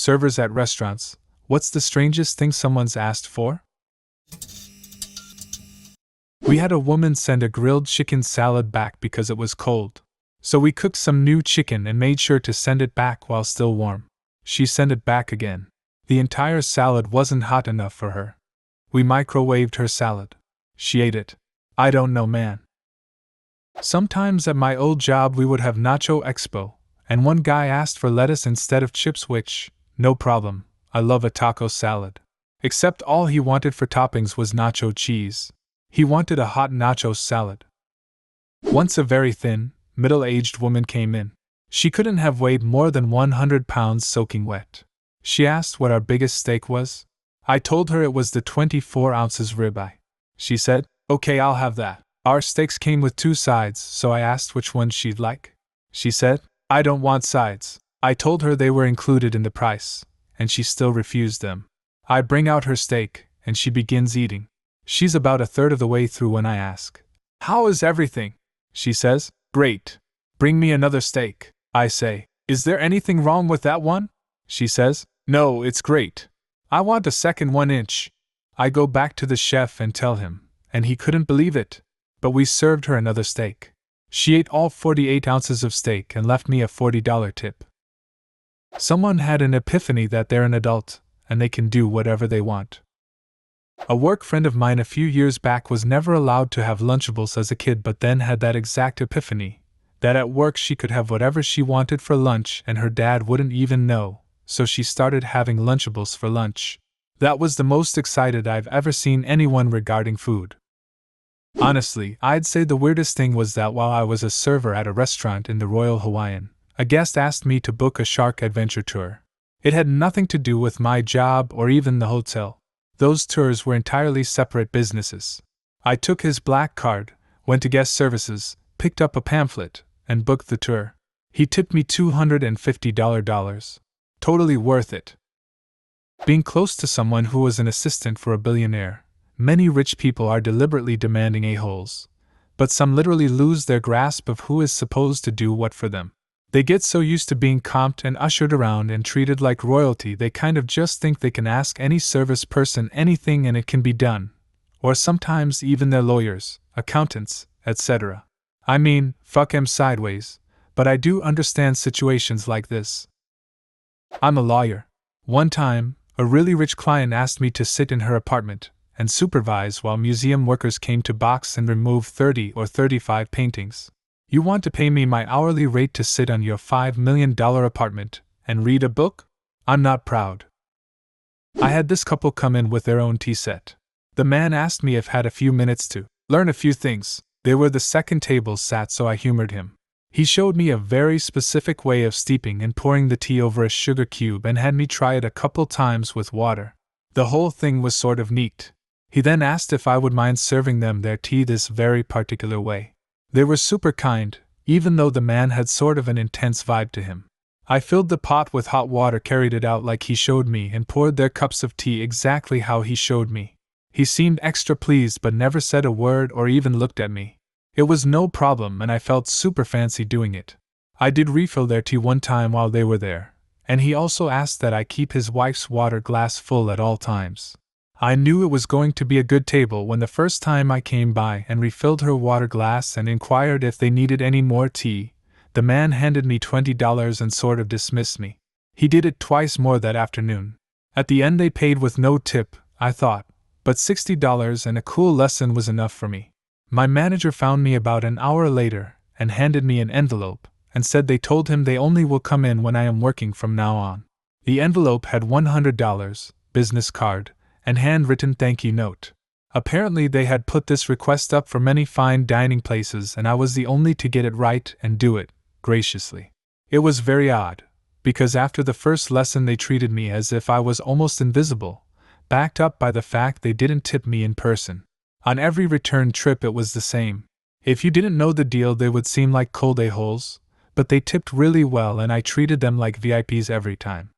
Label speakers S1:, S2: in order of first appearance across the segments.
S1: Servers at restaurants, what's the strangest thing someone's asked for? We had a woman send a grilled chicken salad back because it was cold. So we cooked some new chicken and made sure to send it back while still warm. She sent it back again. The entire salad wasn't hot enough for her. We microwaved her salad. She ate it. I don't know, man. Sometimes at my old job we would have nacho expo, and one guy asked for lettuce instead of chips, which, no problem, I love a taco salad. Except all he wanted for toppings was nacho cheese. He wanted a hot nacho salad. Once a very thin, middle-aged woman came in. She couldn't have weighed more than 100 pounds soaking wet. She asked what our biggest steak was. I told her it was the 24 ounces ribeye. She said, "Okay, I'll have that." Our steaks came with 2 sides, so I asked which one she'd like. She said, "I don't want sides." I told her they were included in the price, and she still refused them. I bring out her steak, and she begins eating. She's about a third of the way through when I ask, "How is everything?" She says, "Great. Bring me another steak." I say, "Is there anything wrong with that one?" She says, "No, it's great. I want a second 1-inch." I go back to the chef and tell him, and he couldn't believe it. But we served her another steak. She ate all 48 ounces of steak and left me a $40 tip. Someone had an epiphany that they're an adult, and they can do whatever they want. A work friend of mine a few years back was never allowed to have Lunchables as a kid, but then had that exact epiphany, that at work she could have whatever she wanted for lunch and her dad wouldn't even know, so she started having Lunchables for lunch. That was the most excited I've ever seen anyone regarding food. Honestly, I'd say the weirdest thing was that while I was a server at a restaurant in the Royal Hawaiian, a guest asked me to book a shark adventure tour. It had nothing to do with my job or even the hotel. Those tours were entirely separate businesses. I took his black card, went to guest services, picked up a pamphlet, and booked the tour. He tipped me $250. Totally worth it. Being close to someone who was an assistant for a billionaire, many rich people are deliberately demanding a-holes. But some literally lose their grasp of who is supposed to do what for them. They get so used to being comped and ushered around and treated like royalty they kind of just think they can ask any service person anything and it can be done. Or sometimes even their lawyers, accountants, etc. I mean, fuck 'em sideways, but I do understand situations like this. I'm a lawyer. One time, a really rich client asked me to sit in her apartment and supervise while museum workers came to box and remove 30 or 35 paintings. You want to pay me my hourly rate to sit on your $5 million apartment and read a book? I'm not proud. I had this couple come in with their own tea set. The man asked me if I had a few minutes to learn a few things. They were the second table sat, so I humored him. He showed me a very specific way of steeping and pouring the tea over a sugar cube and had me try it a couple times with water. The whole thing was sort of neat. He then asked if I would mind serving them their tea this very particular way. They were super kind, even though the man had sort of an intense vibe to him. I filled the pot with hot water, carried it out like he showed me, and poured their cups of tea exactly how he showed me. He seemed extra pleased but never said a word or even looked at me. It was no problem and I felt super fancy doing it. I did refill their tea one time while they were there, and he also asked that I keep his wife's water glass full at all times. I knew it was going to be a good table when the first time I came by and refilled her water glass and inquired if they needed any more tea. The man handed me $20 and sort of dismissed me. He did it twice more that afternoon. At the end they paid with no tip, I thought, but $60 and a cool lesson was enough for me. My manager found me about an hour later and handed me an envelope and said they told him they only will come in when I am working from now on. The envelope had $100, business card, and handwritten thank you note. Apparently they had put this request up for many fine dining places and I was the only to get it right and do it graciously. It was very odd, because after the first lesson they treated me as if I was almost invisible, backed up by the fact they didn't tip me in person. On every return trip it was the same. If you didn't know the deal they would seem like cold a-holes, but they tipped really well and I treated them like VIPs every time.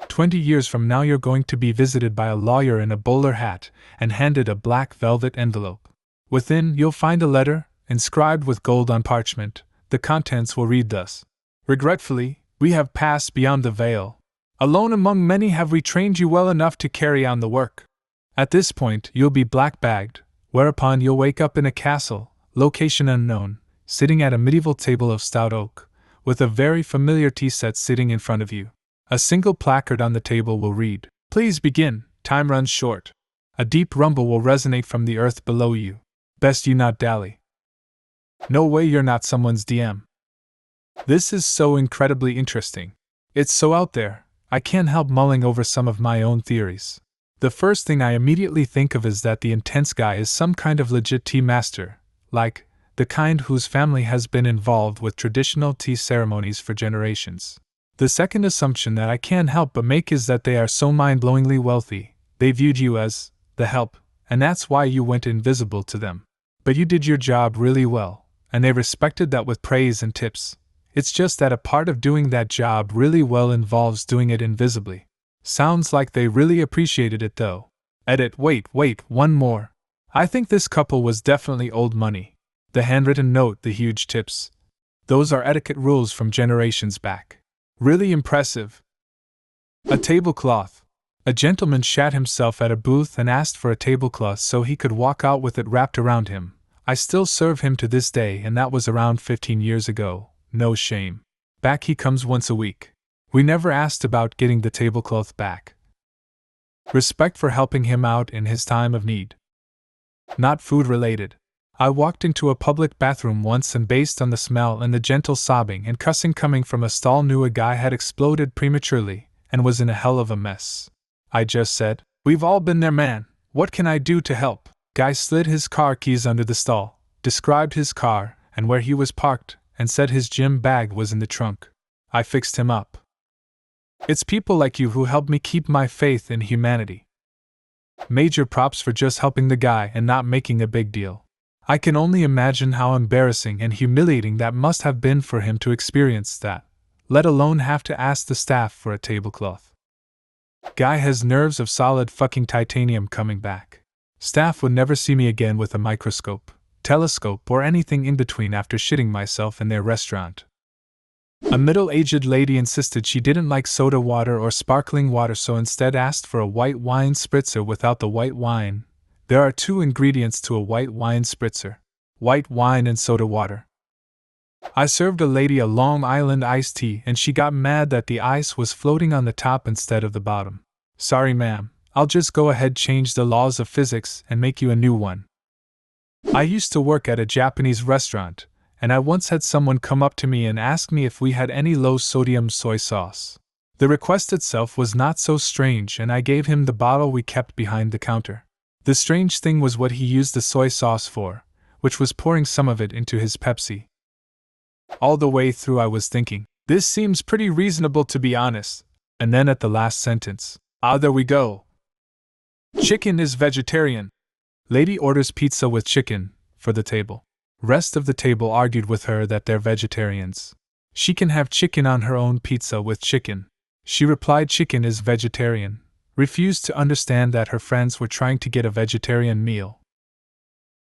S1: 20 years from now you're going to be visited by a lawyer in a bowler hat and handed a black velvet envelope. Within, you'll find a letter, inscribed with gold on parchment. The contents will read thus: "Regretfully, we have passed beyond the veil. Alone among many have we trained you well enough to carry on the work. At this point, you'll be black-bagged, whereupon you'll wake up in a castle, location unknown, sitting at a medieval table of stout oak, with a very familiar tea set sitting in front of you. A single placard on the table will read, "Please begin, time runs short." A deep rumble will resonate from the earth below you. Best you not dally. No way you're not someone's DM. This is so incredibly interesting. It's so out there, I can't help mulling over some of my own theories. The first thing I immediately think of is that the intense guy is some kind of legit tea master, like the kind whose family has been involved with traditional tea ceremonies for generations. The second assumption that I can't help but make is that they are so mind-blowingly wealthy, they viewed you as the help, and that's why you went invisible to them. But you did your job really well, and they respected that with praise and tips. It's just that a part of doing that job really well involves doing it invisibly. Sounds like they really appreciated it though. Edit, wait, one more. I think this couple was definitely old money. The handwritten note, the huge tips. Those are etiquette rules from generations back. Really impressive. A tablecloth. A gentleman shat himself at a booth and asked for a tablecloth so he could walk out with it wrapped around him. I still serve him to this day, and that was around 15 years ago. No shame. Back he comes once a week. We never asked about getting the tablecloth back. Respect for helping him out in his time of need. Not food related. I walked into a public bathroom once, and based on the smell and the gentle sobbing and cussing coming from a stall, knew a guy had exploded prematurely and was in a hell of a mess. I just said, "We've all been there, man. What can I do to help?" Guy slid his car keys under the stall, described his car and where he was parked, and said his gym bag was in the trunk. I fixed him up. It's people like you who help me keep my faith in humanity. Major props for just helping the guy and not making a big deal. I can only imagine how embarrassing and humiliating that must have been for him to experience that, let alone have to ask the staff for a tablecloth. Guy has nerves of solid fucking titanium coming back. Staff would never see me again with a microscope, telescope, or anything in between after shitting myself in their restaurant. A middle-aged lady insisted she didn't like soda water or sparkling water, so instead asked for a white wine spritzer without the white wine. There are 2 ingredients to a white wine spritzer: white wine and soda water. I served a lady a Long Island iced tea, and she got mad that the ice was floating on the top instead of the bottom. Sorry ma'am, I'll just go ahead, change the laws of physics, and make you a new one. I used to work at a Japanese restaurant, and I once had someone come up to me and ask me if we had any low-sodium soy sauce. The request itself was not so strange, and I gave him the bottle we kept behind the counter. The strange thing was what he used the soy sauce for, which was pouring some of it into his Pepsi. All the way through I was thinking, this seems pretty reasonable to be honest, and then at the last sentence, there we go. Chicken is vegetarian. Lady orders pizza with chicken, for the table. Rest of the table argued with her that they're vegetarians. She can have chicken on her own pizza with chicken. She replied chicken is vegetarian, refused to understand that her friends were trying to get a vegetarian meal.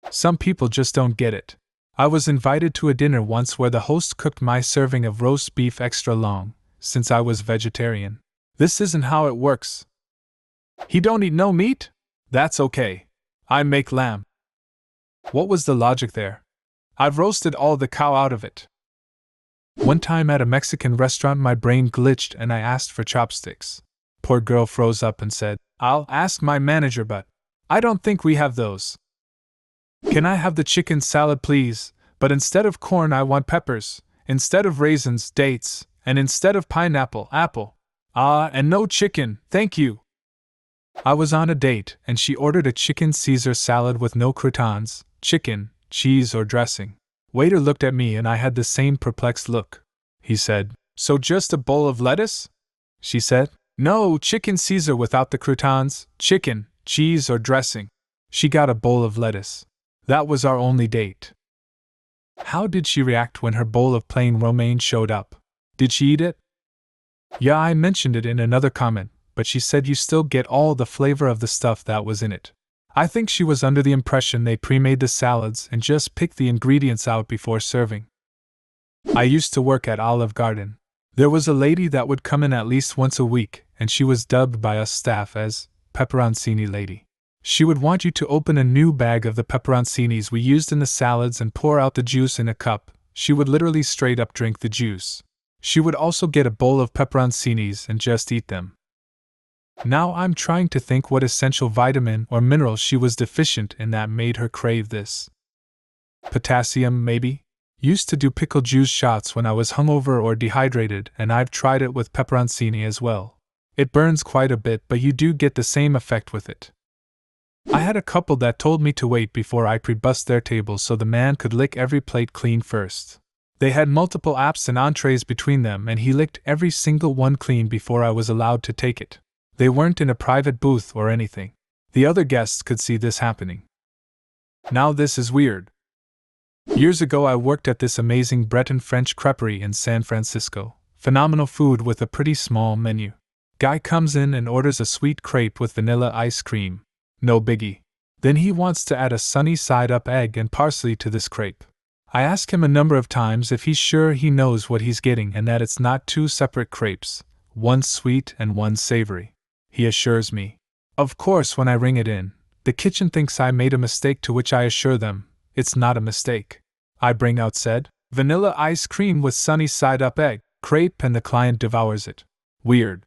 S1: Some people just don't get it. I was invited to a dinner once where the host cooked my serving of roast beef extra long, since I was vegetarian. This isn't how it works. He don't eat no meat? That's okay. I make lamb. What was the logic there? I've roasted all the cow out of it. One time at a Mexican restaurant my brain glitched and I asked for chopsticks. Poor girl froze up and said, "I'll ask my manager, but I don't think we have those." "Can I have the chicken salad please, but instead of corn I want peppers, instead of raisins, dates, and instead of pineapple, apple. And no chicken, thank you." I was on a date and she ordered a chicken Caesar salad with no croutons, chicken, cheese or dressing. Waiter looked at me and I had the same perplexed look. He said, "So just a bowl of lettuce?" She said, "No, chicken Caesar without the croutons, chicken, cheese or dressing." She got a bowl of lettuce. That was our only date. How did she react when her bowl of plain romaine showed up? Did she eat it? Yeah, I mentioned it in another comment, but she said you still get all the flavor of the stuff that was in it. I think she was under the impression they pre-made the salads and just picked the ingredients out before serving. I used to work at Olive Garden. There was a lady that would come in at least once a week, and she was dubbed by us staff as Pepperoncini Lady. She would want you to open a new bag of the pepperoncinis we used in the salads and pour out the juice in a cup. She would literally straight up drink the juice. She would also get a bowl of pepperoncinis and just eat them. Now I'm trying to think what essential vitamin or mineral she was deficient in that made her crave this. Potassium, maybe? Used to do pickle juice shots when I was hungover or dehydrated, and I've tried it with pepperoncini as well. It burns quite a bit, but you do get the same effect with it. I had a couple that told me to wait before I pre-bust their table so the man could lick every plate clean first. They had multiple apps and entrees between them, and he licked every single one clean before I was allowed to take it. They weren't in a private booth or anything. The other guests could see this happening. Now this is weird. Years ago I worked at this amazing Breton French creperie in San Francisco. Phenomenal food with a pretty small menu. Guy comes in and orders a sweet crepe with vanilla ice cream. No biggie. Then he wants to add a sunny side-up egg and parsley to this crepe. I ask him a number of times if he's sure he knows what he's getting and that it's not two separate crepes, one sweet and one savory. He assures me. Of course, when I ring it in, the kitchen thinks I made a mistake, to which I assure them, it's not a mistake. I bring out said vanilla ice cream with sunny side-up egg crepe and the client devours it. Weird.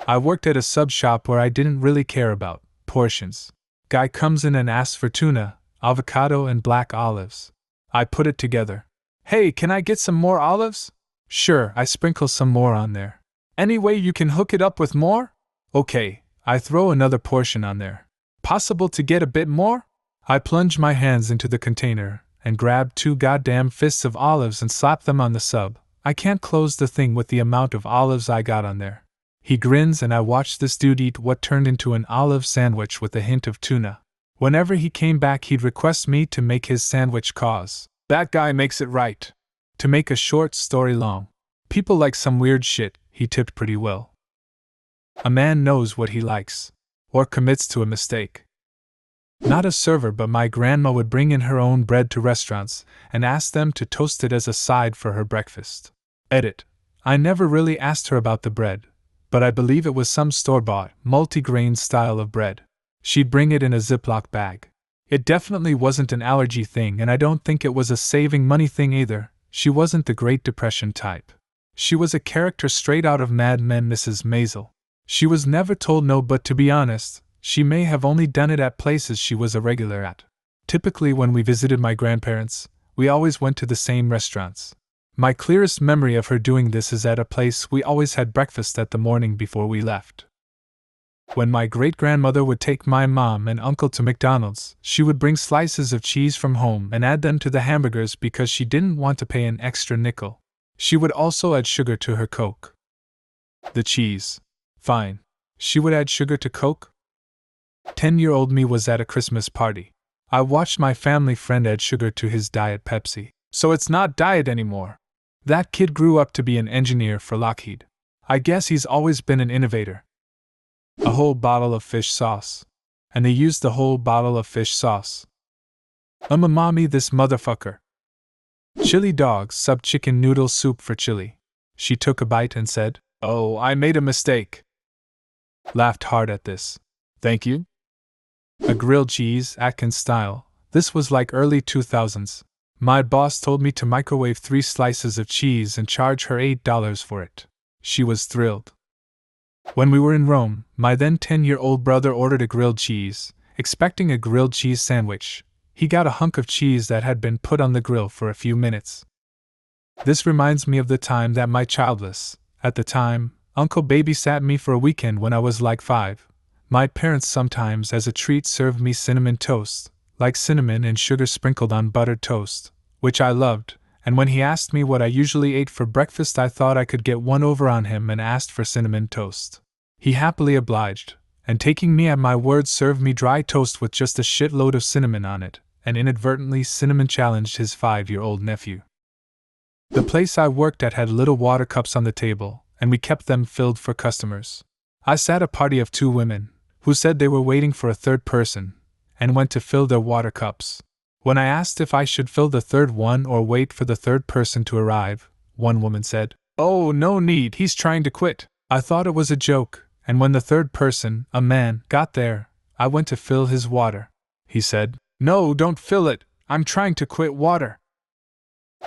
S1: I worked at a sub shop where I didn't really care about portions. Guy comes in and asks for tuna, avocado and black olives. I put it together. Hey, can I get some more olives? Sure, I sprinkle some more on there. Any way you can hook it up with more? Okay, I throw another portion on there. Possible to get a bit more? I plunge my hands into the container and grab 2 goddamn fists of olives and slap them on the sub. I can't close the thing with the amount of olives I got on there. He grins and I watch this dude eat what turned into an olive sandwich with a hint of tuna. Whenever he came back he'd request me to make his sandwich cause that guy makes it right. To make a short story long, people like some weird shit. He tipped pretty well. A man knows what he likes, or commits to a mistake. Not a server, but my grandma would bring in her own bread to restaurants and ask them to toast it as a side for her breakfast. Edit. I never really asked her about the bread, but I believe it was some store-bought, multi-grain style of bread. She'd bring it in a Ziploc bag. It definitely wasn't an allergy thing, and I don't think it was a saving money thing either. She wasn't the Great Depression type. She was a character straight out of Mad Men, Mrs. Maisel. She was never told no, but to be honest, she may have only done it at places she was a regular at. Typically when we visited my grandparents, we always went to the same restaurants. My clearest memory of her doing this is at a place we always had breakfast at the morning before we left. When my great-grandmother would take my mom and uncle to McDonald's, she would bring slices of cheese from home and add them to the hamburgers because she didn't want to pay an extra nickel. She would also add sugar to her Coke. The cheese. Fine. She would add sugar to Coke? 10-year-old me was at a Christmas party. I watched my family friend add sugar to his Diet Pepsi. So it's not diet anymore. That kid grew up to be an engineer for Lockheed. I guess he's always been an innovator. A whole bottle of fish sauce. And they used the whole bottle of fish sauce. Mommy, this motherfucker. Chili dogs sub chicken noodle soup for chili. She took a bite and said, "Oh, I made a mistake." Laughed hard at this. Thank you? A grilled cheese, Atkins style. This was like early 2000s. My boss told me to microwave 3 slices of cheese and charge her $8 for it. She was thrilled. When we were in Rome, my then 10-year-old brother ordered a grilled cheese, expecting a grilled cheese sandwich. He got a hunk of cheese that had been put on the grill for a few minutes. This reminds me of the time that my childless, at the time, uncle babysat me for a weekend when I was like 5. My parents sometimes as a treat served me cinnamon toast, like cinnamon and sugar sprinkled on buttered toast, which I loved, and when he asked me what I usually ate for breakfast I thought I could get one over on him and asked for cinnamon toast. He happily obliged, and taking me at my word served me dry toast with just a shitload of cinnamon on it, and inadvertently cinnamon challenged his 5-year-old nephew. The place I worked at had little water cups on the table, and we kept them filled for customers. I sat a party of 2 women, who said they were waiting for a third person, and went to fill their water cups. When I asked if I should fill the third one or wait for the third person to arrive, one woman said, "Oh, no need, he's trying to quit." I thought it was a joke, and when the third person, a man, got there, I went to fill his water. He said, "No, don't fill it, I'm trying to quit water."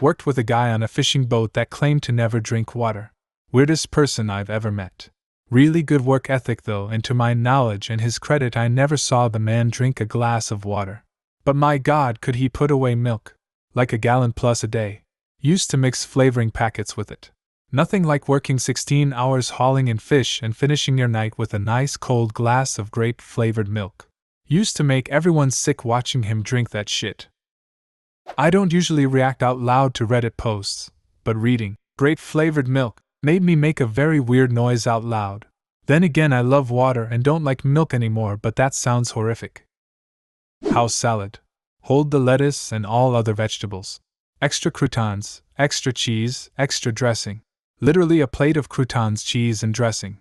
S1: Worked with a guy on a fishing boat that claimed to never drink water. Weirdest person I've ever met. Really good work ethic though, and to my knowledge and his credit I never saw the man drink a glass of water. But my God, could he put away milk? Like a gallon plus a day. Used to mix flavoring packets with it. Nothing like working 16 hours hauling in fish and finishing your night with a nice cold glass of grape-flavored milk. Used to make everyone sick watching him drink that shit. I don't usually react out loud to Reddit posts, but reading grape-flavored milk made me make a very weird noise out loud. Then again, I love water and don't like milk anymore, but that sounds horrific. House salad. Hold the lettuce and all other vegetables. Extra croutons, extra cheese, extra dressing. Literally a plate of croutons, cheese, and dressing.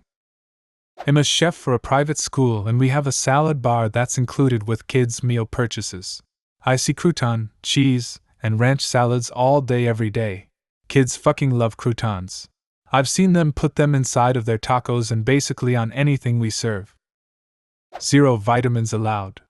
S1: I'm a chef for a private school and we have a salad bar that's included with kids' meal purchases. I see crouton, cheese, and ranch salads all day every day. Kids fucking love croutons. I've seen them put them inside of their tacos and basically on anything we serve. 0 vitamins allowed.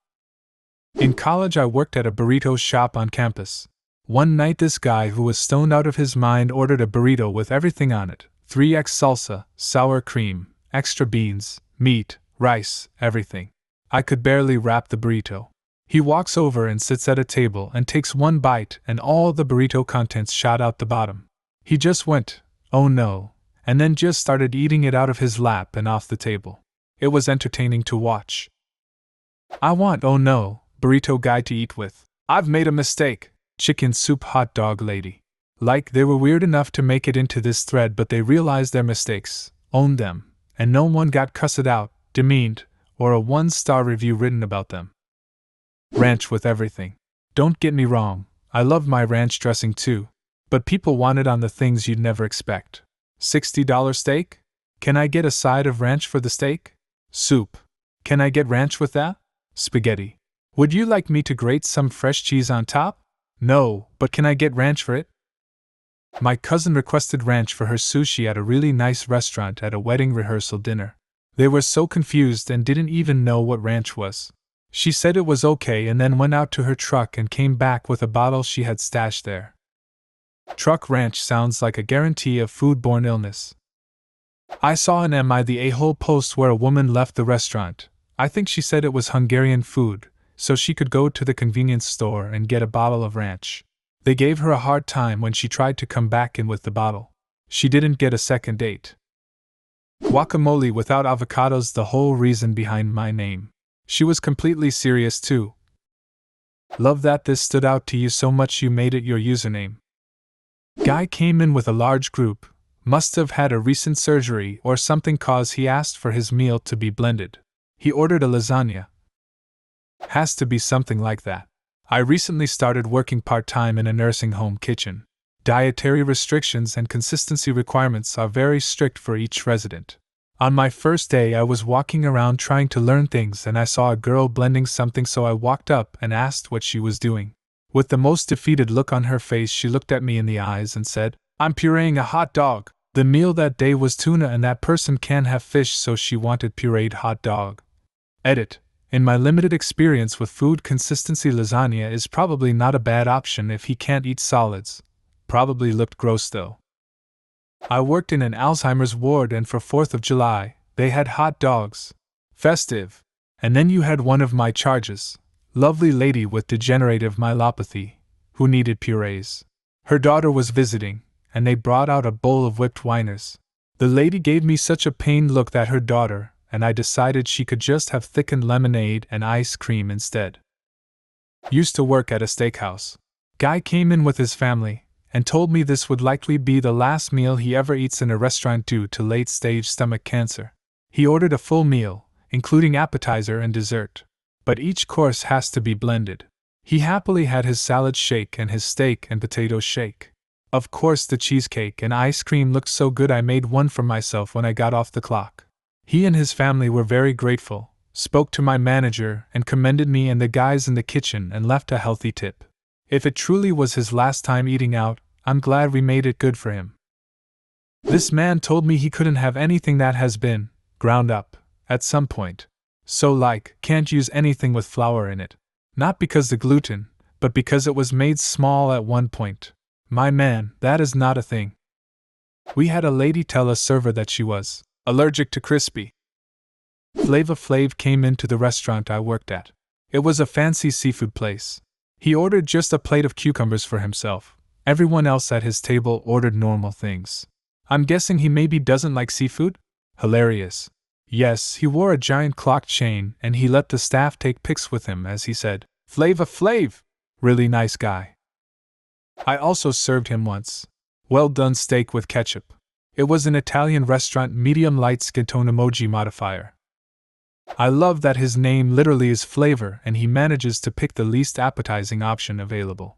S1: In college I worked at a burrito shop on campus. One night this guy who was stoned out of his mind ordered a burrito with everything on it. 3x salsa, sour cream, extra beans, meat, rice, everything. I could barely wrap the burrito. He walks over and sits at a table and takes one bite and all the burrito contents shot out the bottom. He just went, "Oh no," and then just started eating it out of his lap and off the table. It was entertaining to watch. I want, oh no, Burrito Guy to eat with. I've made a mistake. Chicken soup hot dog lady. Like they were weird enough to make it into this thread, but they realized their mistakes, owned them, and no one got cussed out, demeaned, or a 1-star review written about them. Ranch with everything. Don't get me wrong, I love my ranch dressing too, but people want it on the things you'd never expect. $60 steak? Can I get a side of ranch for the steak? Soup. Can I get ranch with that? Spaghetti. Would you like me to grate some fresh cheese on top? No, but can I get ranch for it? My cousin requested ranch for her sushi at a really nice restaurant at a wedding rehearsal dinner. They were so confused and didn't even know what ranch was. She said it was okay and then went out to her truck and came back with a bottle she had stashed there. Truck ranch sounds like a guarantee of foodborne illness. I saw an Am I the A-hole post where a woman left the restaurant. I think she said it was Hungarian food, so she could go to the convenience store and get a bottle of ranch. They gave her a hard time when she tried to come back in with the bottle. She didn't get a second date. Guacamole without avocados, the whole reason behind my name. She was completely serious too. Love that this stood out to you so much you made it your username. Guy came in with a large group, must have had a recent surgery or something cause he asked for his meal to be blended. He ordered a lasagna. Has to be something like that. I recently started working part-time in a nursing home kitchen. Dietary restrictions and consistency requirements are very strict for each resident. On my first day I was walking around trying to learn things and I saw a girl blending something, so I walked up and asked what she was doing. With the most defeated look on her face she looked at me in the eyes and said, "I'm pureeing a hot dog." The meal that day was tuna and that person can't have fish, so she wanted pureed hot dog. Edit. In my limited experience with food, consistency lasagna is probably not a bad option if he can't eat solids. Probably looked gross though. I worked in an Alzheimer's ward and for 4th of July, they had hot dogs. Festive. And then you had one of my charges. Lovely lady with degenerative myelopathy, who needed purees. Her daughter was visiting, and they brought out a bowl of whipped wieners. The lady gave me such a pained look that her daughter, and I decided she could just have thickened lemonade and ice cream instead. Used to work at a steakhouse. Guy came in with his family, and told me this would likely be the last meal he ever eats in a restaurant due to late-stage stomach cancer. He ordered a full meal, including appetizer and dessert. But each course has to be blended. He happily had his salad shake and his steak and potato shake. Of course the cheesecake and ice cream looked so good I made one for myself when I got off the clock. He and his family were very grateful, spoke to my manager and commended me and the guys in the kitchen and left a healthy tip. If it truly was his last time eating out, I'm glad we made it good for him. This man told me he couldn't have anything that has been ground up at some point. So, like, can't use anything with flour in it. Not because the gluten, but because it was made small at one point. My man, that is not a thing. We had a lady tell a server that she was allergic to crispy. Flave came into the restaurant I worked at. It was a fancy seafood place. He ordered just a plate of cucumbers for himself. Everyone else at his table ordered normal things. I'm guessing he maybe doesn't like seafood? Hilarious. Yes, he wore a giant clock chain and he let the staff take pics with him as he said, Flave! Really nice guy. I also served him once. Well done steak with ketchup. It was an Italian restaurant medium light skin tone emoji modifier. I love that his name literally is flavor and he manages to pick the least appetizing option available.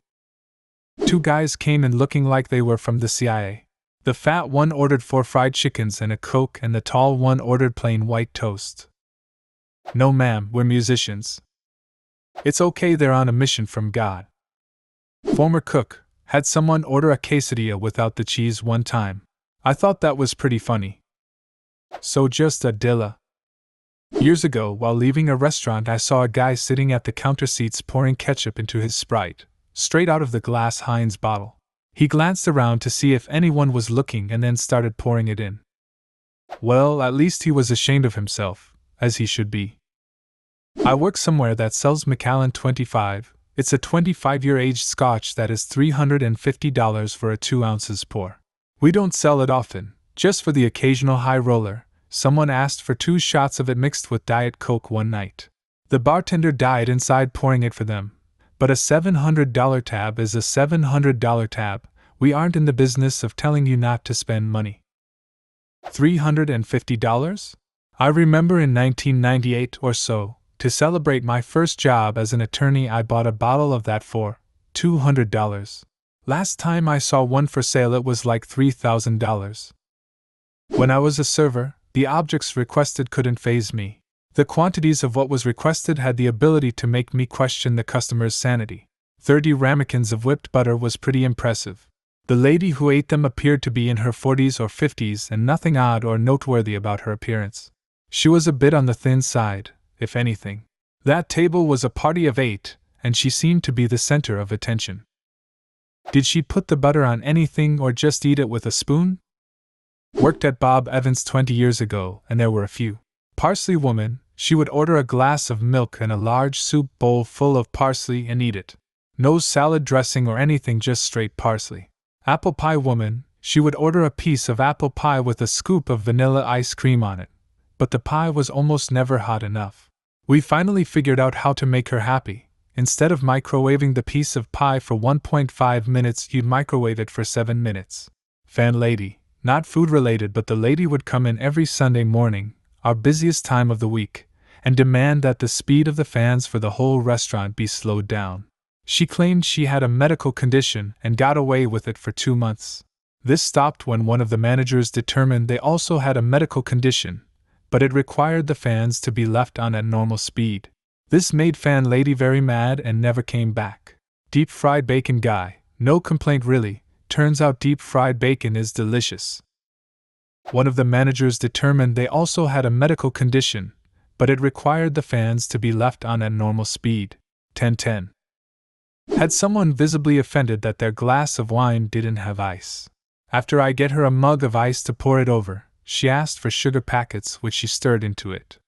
S1: Two guys came in looking like they were from the CIA. The fat one ordered 4 fried chickens and a Coke and the tall one ordered plain white toast. No ma'am, we're musicians. It's okay, they're on a mission from God. Former cook had someone order a quesadilla without the cheese one time. I thought that was pretty funny. So just a dilla. Years ago, while leaving a restaurant, I saw a guy sitting at the counter seats pouring ketchup into his Sprite, straight out of the glass Heinz bottle. He glanced around to see if anyone was looking and then started pouring it in. Well, at least he was ashamed of himself, as he should be. I work somewhere that sells Macallan 25. It's a 25-year aged scotch that is $350 for a 2 ounces pour. We don't sell it often, just for the occasional high roller. Someone asked for 2 shots of it mixed with Diet Coke one night. The bartender died inside pouring it for them. But a $700 tab is a $700 tab. We aren't in the business of telling you not to spend money. $350? I remember in 1998 or so, to celebrate my first job as an attorney, I bought a bottle of that for $200. Last time I saw one for sale, it was like $3,000. When I was a server, the objects requested couldn't faze me. The quantities of what was requested had the ability to make me question the customer's sanity. 30 ramekins of whipped butter was pretty impressive. The lady who ate them appeared to be in her 40s or 50s and nothing odd or noteworthy about her appearance. She was a bit on the thin side, if anything. That table was a party of 8, and she seemed to be the center of attention. Did she put the butter on anything or just eat it with a spoon? Worked at Bob Evans 20 years ago, and there were a few. Parsley woman, she would order a glass of milk and a large soup bowl full of parsley and eat it. No salad dressing or anything, just straight parsley. Apple pie woman, she would order a piece of apple pie with a scoop of vanilla ice cream on it. But the pie was almost never hot enough. We finally figured out how to make her happy. Instead of microwaving the piece of pie for 1.5 minutes, you'd microwave it for 7 minutes. Fan lady, not food related, but the lady would come in every Sunday morning, our busiest time of the week, and demand that the speed of the fans for the whole restaurant be slowed down. She claimed she had a medical condition and got away with it for 2 months. This stopped when one of the managers determined they also had a medical condition, but it required the fans to be left on at normal speed. This made fan lady very mad and never came back. Deep fried bacon guy, no complaint really, turns out deep fried bacon is delicious. One of the managers determined they also had a medical condition, but it required the fans to be left on at normal speed. 10:10. Had someone visibly offended that their glass of wine didn't have ice. After I get her a mug of ice to pour it over, she asked for sugar packets which she stirred into it.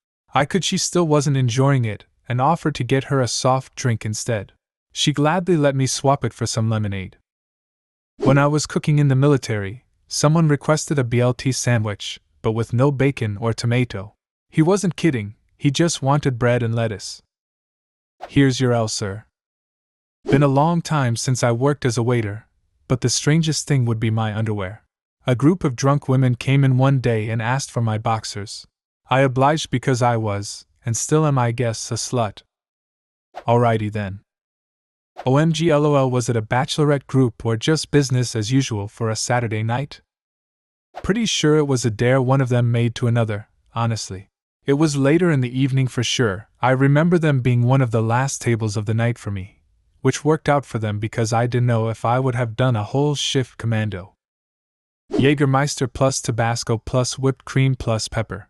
S1: She still wasn't enjoying it, and offered to get her a soft drink instead. She gladly let me swap it for some lemonade. When I was cooking in the military, someone requested a BLT sandwich, but with no bacon or tomato. He wasn't kidding, he just wanted bread and lettuce. Here's your L, sir. Been a long time since I worked as a waiter, but the strangest thing would be my underwear. A group of drunk women came in one day and asked for my boxers. I obliged because I was, and still am I guess, a slut. Alrighty then. OMG LOL, was it a bachelorette group or just business as usual for a Saturday night? Pretty sure it was a dare one of them made to another, honestly. It was later in the evening for sure. I remember them being one of the last tables of the night for me, which worked out for them because I didn't know if I would have done a whole shift commando. Jägermeister plus Tabasco plus whipped cream plus pepper.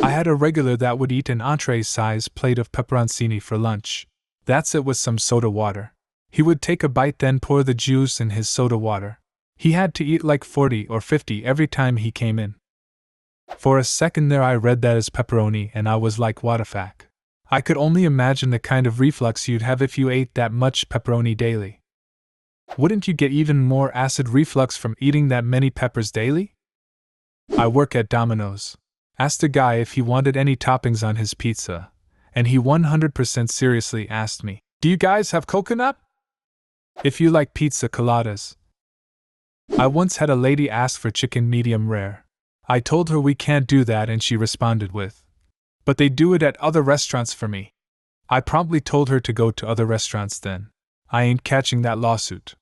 S1: I had a regular that would eat an entree-size plate of pepperoncini for lunch. That's it with some soda water. He would take a bite then pour the juice in his soda water. He had to eat like 40 or 50 every time he came in. For a second there I read that as pepperoni and I was like, what a fact. I could only imagine the kind of reflux you'd have if you ate that much pepperoni daily. Wouldn't you get even more acid reflux from eating that many peppers daily? I work at Domino's. Asked a guy if he wanted any toppings on his pizza, and he 100% seriously asked me, "Do you guys have coconut? If you like pizza coladas." I once had a lady ask for chicken medium rare. I told her we can't do that and she responded with, "But they do it at other restaurants for me." I promptly told her to go to other restaurants then. I ain't catching that lawsuit.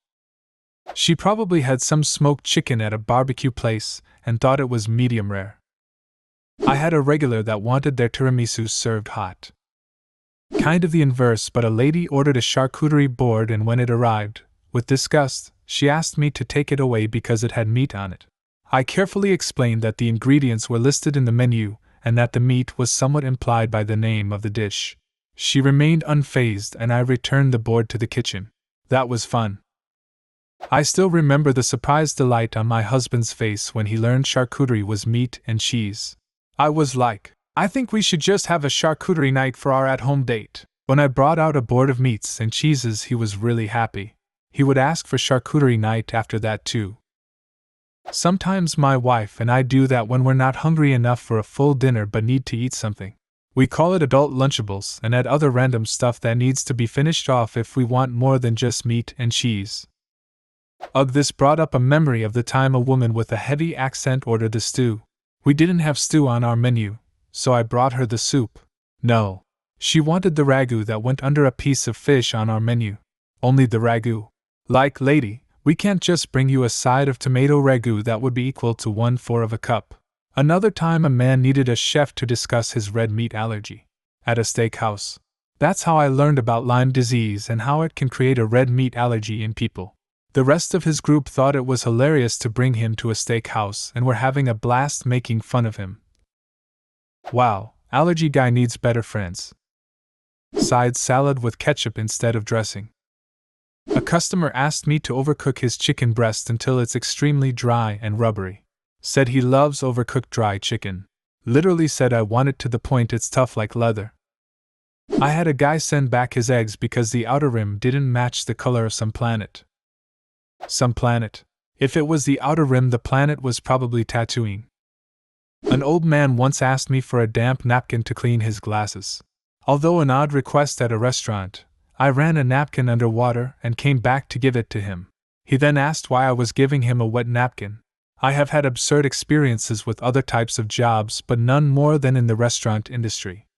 S1: She probably had some smoked chicken at a barbecue place and thought it was medium rare. I had a regular that wanted their tiramisu served hot. Kind of the inverse, but a lady ordered a charcuterie board and when it arrived, with disgust, she asked me to take it away because it had meat on it. I carefully explained that the ingredients were listed in the menu and that the meat was somewhat implied by the name of the dish. She remained unfazed and I returned the board to the kitchen. That was fun. I still remember the surprised delight on my husband's face when he learned charcuterie was meat and cheese. I was like, I think we should just have a charcuterie night for our at-home date. When I brought out a board of meats and cheeses, he was really happy. He would ask for charcuterie night after that too. Sometimes my wife and I do that when we're not hungry enough for a full dinner but need to eat something. We call it adult Lunchables and add other random stuff that needs to be finished off if we want more than just meat and cheese. Ugh, this brought up a memory of the time a woman with a heavy accent ordered the stew. We didn't have stew on our menu, so I brought her the soup. No, she wanted the ragu that went under a piece of fish on our menu. Only the ragu. Like, lady, we can't just bring you a side of tomato ragu that would be equal to 1/4 of a cup. Another time a man needed a chef to discuss his red meat allergy. At a steakhouse. That's how I learned about Lyme disease and how it can create a red meat allergy in people. The rest of his group thought it was hilarious to bring him to a steakhouse and were having a blast making fun of him. Wow, Allergy Guy needs better friends. Side salad with ketchup instead of dressing. A customer asked me to overcook his chicken breast until it's extremely dry and rubbery. Said he loves overcooked dry chicken. Literally said I want it to the point it's tough like leather. I had a guy send back his eggs because the outer rim didn't match the color of some planet. Some planet. If it was the outer rim, the planet was probably Tatooine. An old man once asked me for a damp napkin to clean his glasses. Although an odd request at a restaurant, I ran a napkin under water and came back to give it to him. He then asked why I was giving him a wet napkin. I have had absurd experiences with other types of jobs, but none more than in the restaurant industry.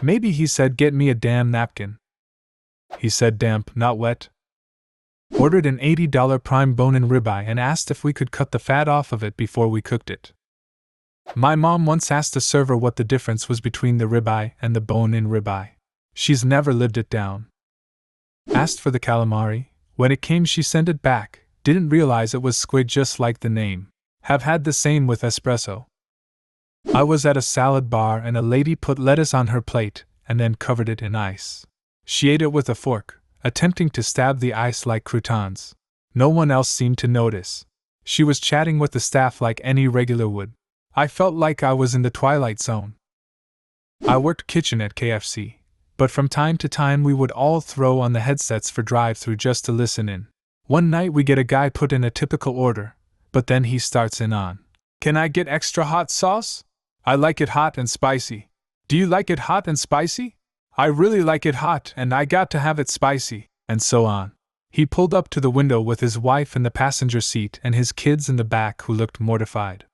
S1: Maybe he said, "Get me a damn napkin." He said damp, not wet. Ordered an $80 prime bone-in ribeye and asked if we could cut the fat off of it before we cooked it. My mom once asked a server what the difference was between the ribeye and the bone-in ribeye. She's never lived it down. Asked for the calamari. When it came, she sent it back. Didn't realize it was squid just like the name. Have had the same with espresso. I was at a salad bar and a lady put lettuce on her plate and then covered it in ice. She ate it with a fork, attempting to stab the ice like croutons. No one else seemed to notice. She was chatting with the staff like any regular would. I felt like I was in the Twilight Zone. I worked kitchen at KFC, but from time to time we would all throw on the headsets for drive-thru just to listen in. One night we get a guy put in a typical order, but then he starts in on, "Can I get extra hot sauce? I like it hot and spicy. Do you like it hot and spicy? I really like it hot and I got to have it spicy," and so on. He pulled up to the window with his wife in the passenger seat and his kids in the back who looked mortified.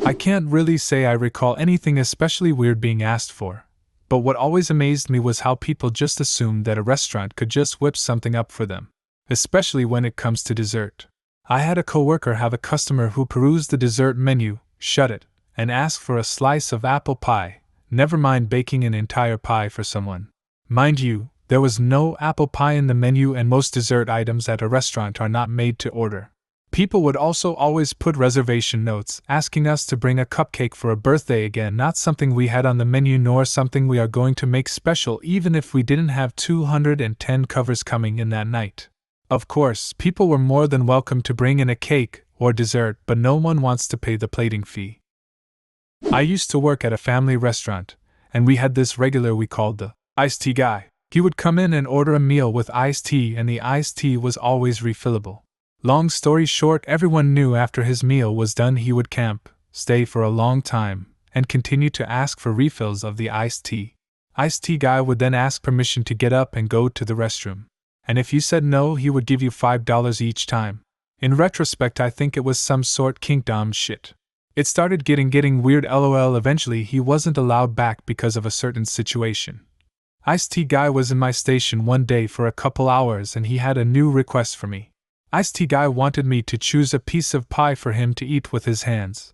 S1: I can't really say I recall anything especially weird being asked for, but what always amazed me was how people just assumed that a restaurant could just whip something up for them, especially when it comes to dessert. I had a coworker have a customer who perused the dessert menu, shut it, and asked for a slice of apple pie, never mind baking an entire pie for someone. Mind you, there was no apple pie in the menu and most dessert items at a restaurant are not made to order. People would also always put reservation notes asking us to bring a cupcake for a birthday again, not something we had on the menu nor something we are going to make special even if we didn't have 210 covers coming in that night. Of course, people were more than welcome to bring in a cake or dessert, but no one wants to pay the plating fee. I used to work at a family restaurant, and we had this regular we called the iced tea guy. He would come in and order a meal with iced tea, and the iced tea was always refillable. Long story short, everyone knew after his meal was done he would camp, stay for a long time, and continue to ask for refills of the iced tea. Iced tea guy would then ask permission to get up and go to the restroom. And if you said no, he would give you $5 each time. In retrospect, I think it was some sort kingdom shit. It started getting weird. LOL. Eventually he wasn't allowed back because of a certain situation. Iced tea guy was in my station one day for a couple hours and he had a new request for me. Iced tea guy wanted me to choose a piece of pie for him to eat with his hands.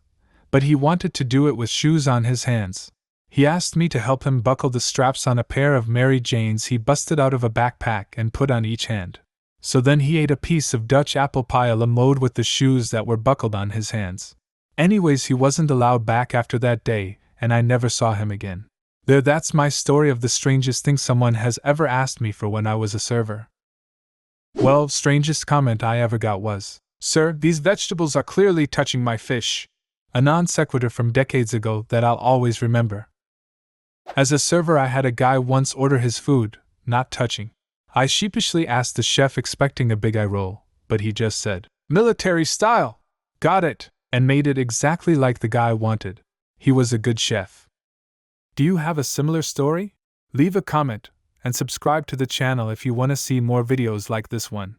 S1: But he wanted to do it with shoes on his hands. He asked me to help him buckle the straps on a pair of Mary Janes he busted out of a backpack and put on each hand. So then he ate a piece of Dutch apple pie a la mode with the shoes that were buckled on his hands. Anyways, he wasn't allowed back after that day, and I never saw him again. That's my story of the strangest thing someone has ever asked me for when I was a server. Well, strangest comment I ever got was, "Sir, these vegetables are clearly touching my fish." A non sequitur from decades ago that I'll always remember. As a server, I had a guy once order his food, not touching. I sheepishly asked the chef expecting a big eye roll, but he just said, "Military style." Got it, and made it exactly like the guy wanted. He was a good chef. Do you have a similar story? Leave a comment, and subscribe to the channel if you want to see more videos like this one.